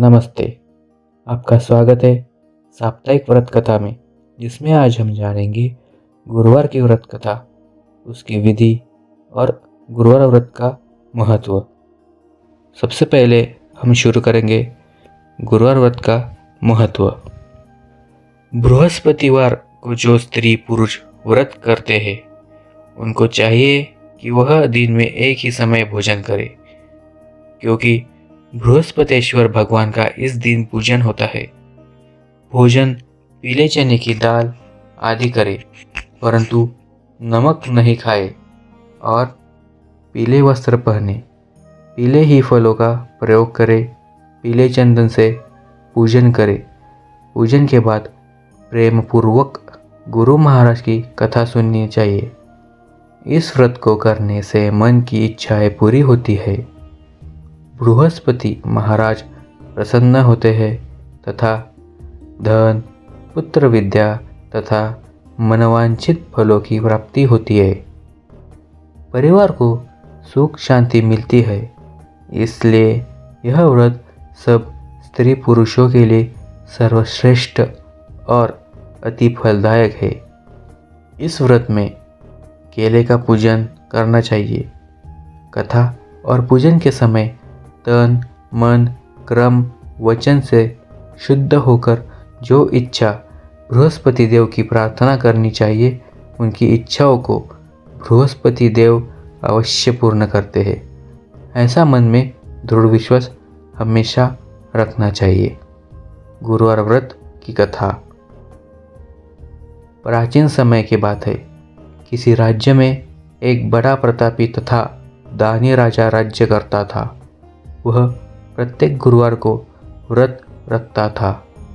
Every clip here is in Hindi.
नमस्ते। आपका स्वागत है साप्ताहिक व्रत कथा में, जिसमें आज हम जानेंगे गुरुवार की व्रत कथा, उसकी विधि और गुरुवार व्रत का महत्व। सबसे पहले हम शुरू करेंगे गुरुवार व्रत का महत्व। बृहस्पतिवार को जो स्त्री पुरुष व्रत करते हैं, उनको चाहिए कि वह दिन में एक ही समय भोजन करे, क्योंकि बृहस्पतिश्वर भगवान का इस दिन पूजन होता है। भोजन पीले चने की दाल आदि करे, परंतु नमक नहीं खाए और पीले वस्त्र पहने, पीले ही फलों का प्रयोग करे, पीले चंदन से पूजन करे। पूजन के बाद प्रेम पूर्वक गुरु महाराज की कथा सुननी चाहिए। इस व्रत को करने से मन की इच्छाएं पूरी होती है, बृहस्पति महाराज प्रसन्न होते हैं तथा धन, पुत्र, विद्या तथा मनवांछित फलों की प्राप्ति होती है। परिवार को सुख शांति मिलती है, इसलिए यह व्रत सब स्त्री पुरुषों के लिए सर्वश्रेष्ठ और अति फलदायक है। इस व्रत में केले का पूजन करना चाहिए। कथा और पूजन के समय तन, मन, क्रम, वचन से शुद्ध होकर जो इच्छा बृहस्पति देव की प्रार्थना करनी चाहिए, उनकी इच्छाओं को बृहस्पति देव अवश्य पूर्ण करते हैं। ऐसा मन में दृढ़ विश्वास हमेशा रखना चाहिए। गुरुवार व्रत की कथा प्राचीन समय की बात है। किसी राज्य में एक बड़ा प्रतापी तथा दानी राजा राज्य करता था। वह प्रत्येक गुरुवार को व्रत रखता था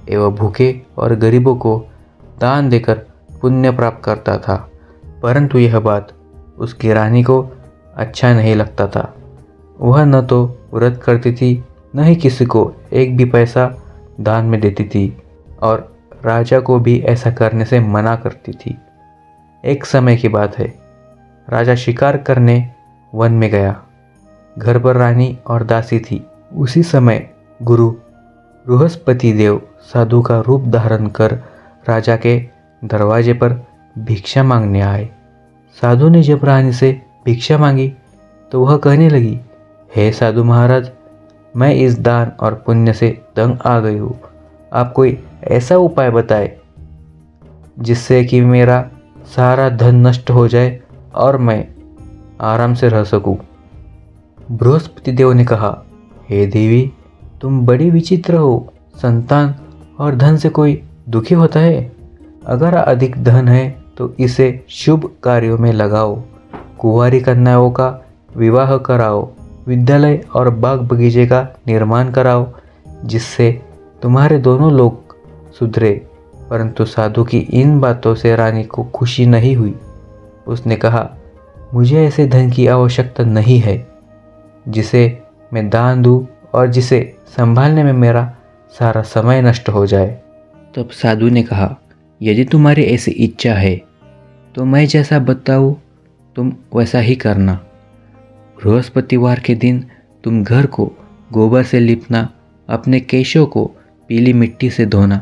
एवं भूखे और गरीबों को दान देकर पुण्य प्राप्त करता था। परंतु यह बात उसकी रानी को अच्छा नहीं लगता था। वह न तो व्रत करती थी, न ही किसी को एक भी पैसा दान में देती थी और राजा को भी ऐसा करने से मना करती थी। एक समय की बात है, राजा शिकार करने वन में गया। घर पर रानी और दासी थी। उसी समय गुरु बृहस्पति देव साधु का रूप धारण कर राजा के दरवाजे पर भिक्षा मांगने आए। साधु ने जब रानी से भिक्षा मांगी तो वह कहने लगी, हे साधु महाराज, मैं इस दान और पुण्य से तंग आ गई हूँ। आप कोई ऐसा उपाय बताए जिससे कि मेरा सारा धन नष्ट हो जाए और मैं आराम से रह सकूं। बृहस्पति देव ने कहा, हे देवी, तुम बड़ी विचित्र हो। संतान और धन से कोई दुखी होता है? अगर अधिक धन है तो इसे शुभ कार्यों में लगाओ। कुंवारी कन्याओं का विवाह कराओ, विद्यालय और बाग बगीचे का निर्माण कराओ, जिससे तुम्हारे दोनों लोग सुधरे। परंतु साधु की इन बातों से रानी को खुशी नहीं हुई। उसने कहा, मुझे ऐसे धन की आवश्यकता नहीं है जिसे मैं दान दूं और जिसे संभालने में मेरा सारा समय नष्ट हो जाए। तब साधु ने कहा, यदि तुम्हारी ऐसी इच्छा है तो मैं जैसा बताऊं तुम वैसा ही करना। बृहस्पतिवार के दिन तुम घर को गोबर से लिपना, अपने केशों को पीली मिट्टी से धोना,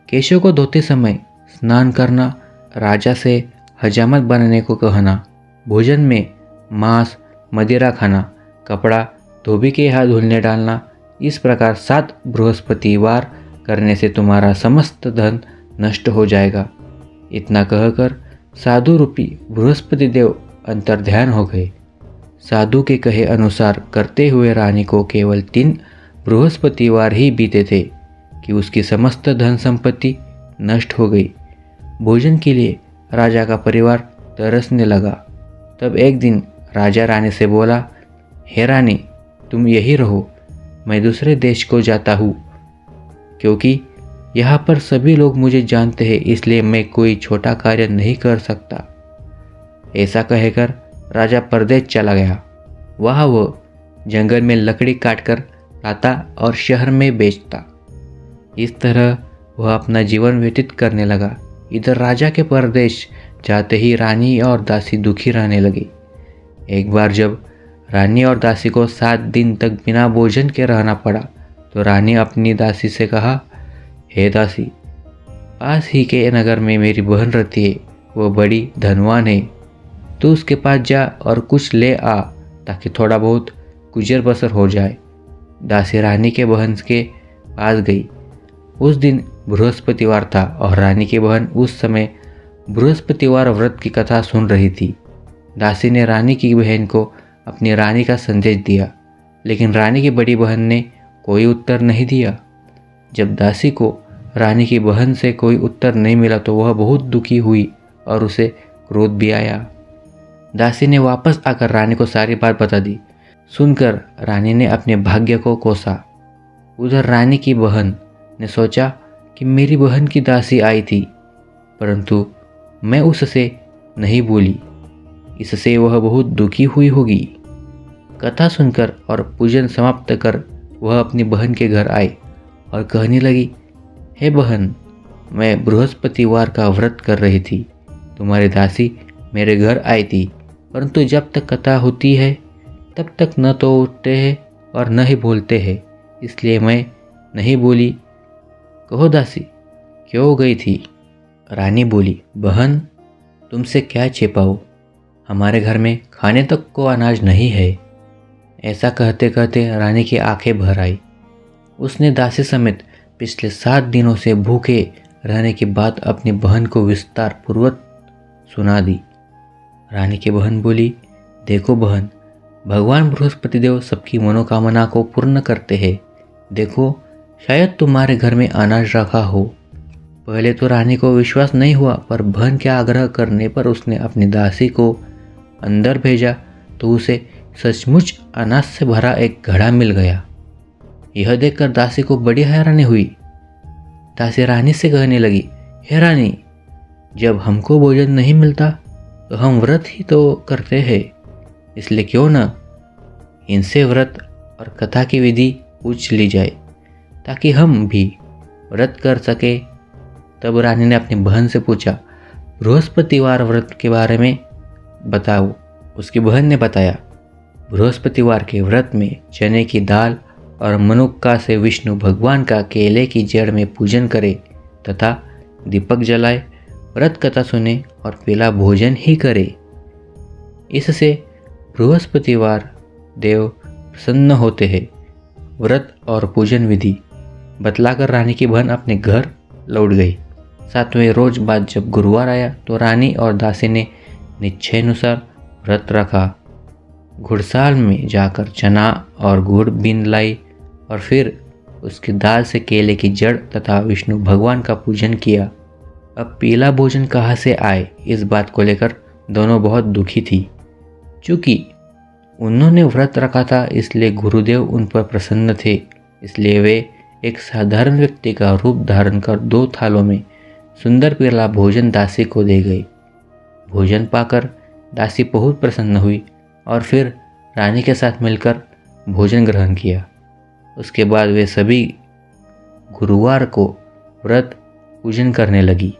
केशों को धोते समय स्नान करना, राजा से हजामत बनाने को कहना, भोजन में मांस मदिरा खाना, कपड़ा धोबी के हाथ धुलने डालना। इस प्रकार 7 बृहस्पतिवार करने से तुम्हारा समस्त धन नष्ट हो जाएगा। इतना कहकर साधु रूपी बृहस्पति देव अंतर्ध्यान हो गए। साधु के कहे अनुसार करते हुए रानी को केवल 3 बृहस्पतिवार ही बीते थे कि उसकी समस्त धन संपत्ति नष्ट हो गई। भोजन के लिए राजा का परिवार तरसने लगा। तब एक दिन राजा रानी से बोला, हे रानी, तुम यही रहो, मैं दूसरे देश को जाता हूँ, क्योंकि यहाँ पर सभी लोग मुझे जानते हैं, इसलिए मैं कोई छोटा कार्य नहीं कर सकता। ऐसा कहकर राजा परदेश चला गया। वहाँ वो जंगल में लकड़ी काटकर लाता और शहर में बेचता। इस तरह वह अपना जीवन व्यतीत करने लगा। इधर राजा के परदेश जाते ही रानी और दासी दुखी रहने लगी। एक बार जब रानी और दासी को 7 दिन तक बिना भोजन के रहना पड़ा तो रानी अपनी दासी से कहा, हे दासी, पास ही के नगर में मेरी बहन रहती है, वो बड़ी धनवान है। तू उसके पास जा और कुछ ले आ ताकि थोड़ा बहुत गुजर बसर हो जाए। दासी रानी के बहन के पास गई। उस दिन बृहस्पतिवार था और रानी की बहन उस समय बृहस्पतिवार व्रत की कथा सुन रही थी। दासी ने रानी की बहन को अपनी रानी का संदेश दिया, लेकिन रानी की बड़ी बहन ने कोई उत्तर नहीं दिया। जब दासी को रानी की बहन से कोई उत्तर नहीं मिला तो वह बहुत दुखी हुई और उसे क्रोध भी आया। दासी ने वापस आकर रानी को सारी बात बता दी। सुनकर रानी ने अपने भाग्य को कोसा। उधर रानी की बहन ने सोचा कि मेरी बहन की दासी आई थी, परंतु मैं उससे नहीं बोली, इससे वह बहुत दुखी हुई होगी। कथा सुनकर और पूजन समाप्त कर वह अपनी बहन के घर आई और कहने लगी, हे बहन, मैं बृहस्पतिवार का व्रत कर रही थी। तुम्हारी दासी मेरे घर आई थी, परंतु जब तक कथा होती है तब तक न तो उठते हैं और न ही बोलते हैं, इसलिए मैं नहीं बोली। कहो दासी, क्यों गई थी? रानी बोली, बहन, तुमसे क्या छिपाऊं, हमारे घर में खाने तक को अनाज नहीं है। ऐसा कहते कहते रानी की आंखें भर आई। उसने दासी समेत पिछले 7 दिनों से भूखे रहने की बात अपनी बहन को विस्तार पूर्वक सुना दी। रानी की बहन बोली, देखो बहन, भगवान बृहस्पति देव सबकी मनोकामना को पूर्ण करते हैं। देखो, शायद तुम्हारे घर में अनाज रखा हो। पहले तो रानी को विश्वास नहीं हुआ, पर बहन के आग्रह करने पर उसने अपनी दासी को अंदर भेजा तो उसे सचमुच अनाज से भरा एक घड़ा मिल गया। यह देखकर दासी को बड़ी हैरानी हुई। दासी रानी से कहने लगी, हे रानी, जब हमको भोजन नहीं मिलता तो हम व्रत ही तो करते हैं, इसलिए क्यों न इनसे व्रत और कथा की विधि पूछ ली जाए ताकि हम भी व्रत कर सके। तब रानी ने अपनी बहन से पूछा, बृहस्पतिवार व्रत के बारे में बताओ। उसकी बहन ने बताया, बृहस्पतिवार के व्रत में चने की दाल और मनुक्का से विष्णु भगवान का केले की जड़ में पूजन करे तथा दीपक जलाए, व्रत कथा सुने और पीला भोजन ही करे। इससे बृहस्पतिवार देव प्रसन्न होते हैं। व्रत और पूजन विधि बतलाकर रानी की बहन अपने घर लौट गई। 7वें रोज बाद जब गुरुवार आया तो रानी और दासी ने निश्चयानुसार व्रत रखा। घुड़साल में जाकर चना और गुड़ बीन लाई और फिर उसकी दाल से केले की जड़ तथा विष्णु भगवान का पूजन किया। अब पीला भोजन कहाँ से आए, इस बात को लेकर दोनों बहुत दुखी थी। चूँकि उन्होंने व्रत रखा था इसलिए गुरुदेव उन पर प्रसन्न थे, इसलिए वे एक साधारण व्यक्ति का रूप धारण कर 2 थालों में सुंदर पीला भोजन दासी को दे गए। भोजन पाकर दासी बहुत प्रसन्न हुई और फिर रानी के साथ मिलकर भोजन ग्रहण किया। उसके बाद वे सभी गुरुवार को व्रत पूजन करने लगी।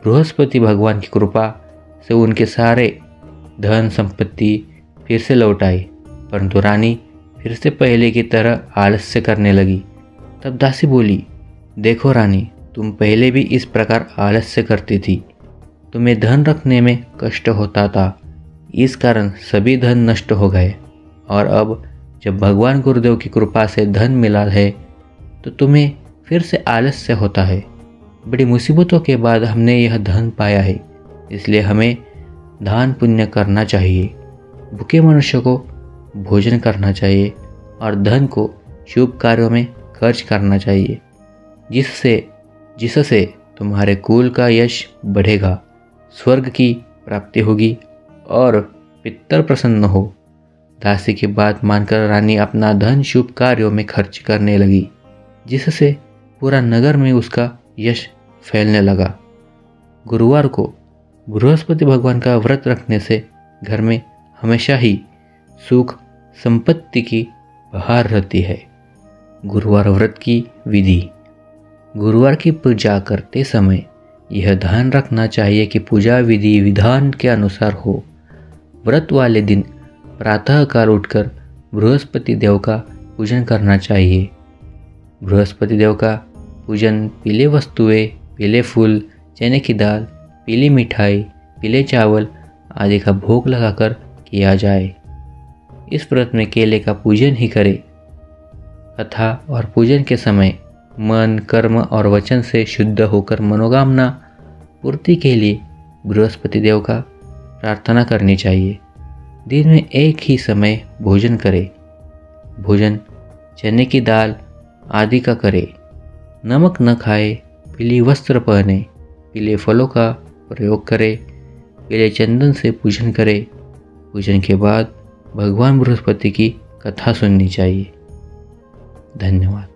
बृहस्पति भगवान की कृपा से उनके सारे धन संपत्ति फिर से लौट आई, परंतु रानी फिर से पहले की तरह आलस्य करने लगी। तब दासी बोली, देखो रानी, तुम पहले भी इस प्रकार आलस्य करती थी। तुम्हें धन रखने में कष्ट होता था, इस कारण सभी धन नष्ट हो गए, और अब जब भगवान गुरुदेव की कृपा से धन मिला है तो तुम्हें फिर से आलस्य होता है। बड़ी मुसीबतों के बाद हमने यह धन पाया है, इसलिए हमें दान पुण्य करना चाहिए। भूखे मनुष्य को भोजन करना चाहिए और धन को शुभ कार्यों में खर्च करना चाहिए, जिससे तुम्हारे कुल का यश बढ़ेगा, स्वर्ग की प्राप्ति होगी और पितर प्रसन्न हो। दासी की बात मानकर रानी अपना धन शुभ कार्यों में खर्च करने लगी, जिससे पूरा नगर में उसका यश फैलने लगा। गुरुवार को बृहस्पति भगवान का व्रत रखने से घर में हमेशा ही सुख संपत्ति की बहार रहती है। गुरुवार व्रत की विधि। गुरुवार की पूजा करते समय यह ध्यान रखना चाहिए कि पूजा विधि विधान के अनुसार हो। व्रत वाले दिन प्रातःकाल उठकर बृहस्पति देव का पूजन करना चाहिए। बृहस्पति देव का पूजन पीले वस्तुएं, पीले फूल, चने की दाल, पीली मिठाई, पीले चावल आदि का भोग लगाकर किया जाए। इस व्रत में केले का पूजन ही करें। कथा और पूजन के समय मन, कर्म और वचन से शुद्ध होकर मनोकामना पूर्ति के लिए बृहस्पति देव का प्रार्थना करनी चाहिए। दिन में एक ही समय भोजन करें। भोजन चने की दाल आदि का करें। नमक न खाए, पीली वस्त्र पहने, पीले फलों का प्रयोग करें, पीले चंदन से पूजन करें। पूजन के बाद भगवान बृहस्पति की कथा सुननी चाहिए। धन्यवाद।